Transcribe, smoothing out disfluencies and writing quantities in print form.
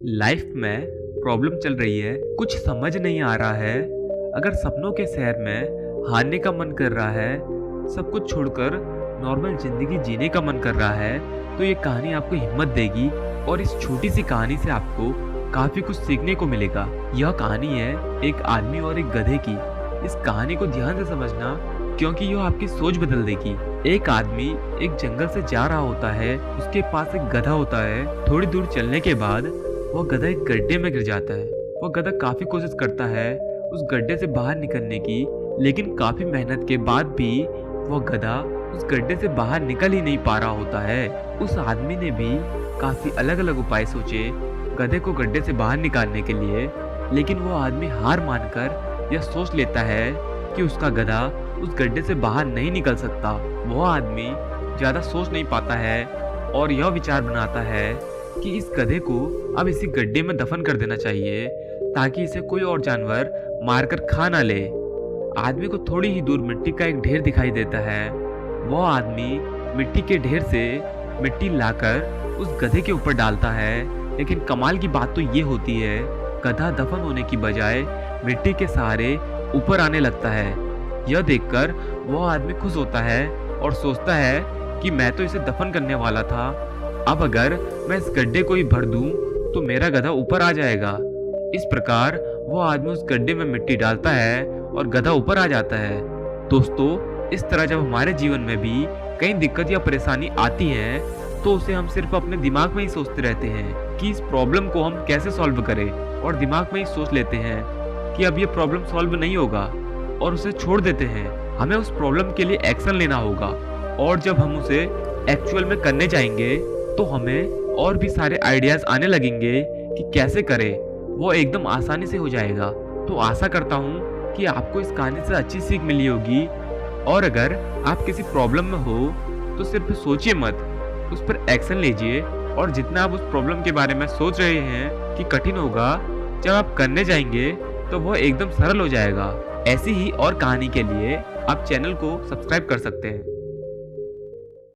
Life में problem चल रही है, कुछ समझ नहीं आ रहा है। अगर सपनों के शहर में हारने का मन कर रहा है, सब कुछ छोड़कर नॉर्मल जिंदगी जीने का मन कर रहा है, तो ये कहानी आपको हिम्मत देगी और इस छोटी सी कहानी से आपको काफी कुछ सीखने को मिलेगा। यह कहानी है एक आदमी और एक गधे की। इस कहानी को ध्यान से समझना, क्योंकि यह आपकी सोच बदल देगी। एक आदमी एक जंगल से जा रहा होता है, उसके पास एक गधा होता है। थोड़ी दूर चलने के बाद वह गधा एक गड्ढे में गिर जाता है। वह गधा काफी कोशिश करता है उस गड्ढे से बाहर निकलने की, लेकिन काफी मेहनत के बाद भी वह गधा उस गड्ढे से बाहर निकल ही नहीं पा रहा होता है। उस आदमी ने भी काफी अलग अलग उपाय सोचे गधे को गड्ढे से बाहर निकालने के लिए, लेकिन वो आदमी हार मानकर यह सोच लेता है कि उसका गधा उस गड्ढे से बाहर नहीं निकल सकता। वह आदमी ज्यादा सोच नहीं पाता है और यह विचार बनाता है कि इस गधे को अब इसी गड्ढे में दफन कर देना चाहिए, ताकि इसे कोई और जानवर मारकर खा ना ले। आदमी को थोड़ी ही दूर मिट्टी का एक ढेर दिखाई देता है। वह आदमी मिट्टी के ढेर से मिट्टी लाकर उस गधे के ऊपर डालता है, लेकिन कमाल की बात तो ये होती है, गधा दफन होने की बजाय मिट्टी के सहारे ऊपर आने लगता है। यह देखकर वह आदमी खुश होता है और सोचता है कि मैं तो इसे दफन करने वाला था, अब अगर मैं इस गड्ढे को ही भर दूं तो मेरा गधा ऊपर आ जाएगा। इस प्रकार वो आदमी उस गड्ढे में मिट्टी डालता है और गधा ऊपर आ जाता है। दोस्तों, इस तरह जब हमारे जीवन में भी कई दिक्कत या परेशानी आती है, तो उसे हम सिर्फ अपने दिमाग में ही सोचते रहते हैं कि इस प्रॉब्लम को हम कैसे सॉल्व करें, और दिमाग में ही सोच लेते हैं कि अब ये प्रॉब्लम सॉल्व नहीं होगा और उसे छोड़ देते हैं। हमें उस प्रॉब्लम के लिए एक्शन लेना होगा, और जब हम उसे एक्चुअल में करने जाएंगे तो हमें और भी सारे आइडियाज आने लगेंगे कि कैसे करें। वो एकदम आसानी से हो जाएगा। तो आशा करता हूँ कि आपको इस कहानी से अच्छी सीख मिली होगी, और अगर आप किसी प्रॉब्लम में हो तो सिर्फ सोचिए मत, उस पर एक्शन लीजिए। और जितना आप उस प्रॉब्लम के बारे में सोच रहे हैं कि कठिन होगा, जब आप करने जाएंगे तो वह एकदम सरल हो जाएगा। ऐसी ही और कहानी के लिए आप चैनल को सब्सक्राइब कर सकते हैं।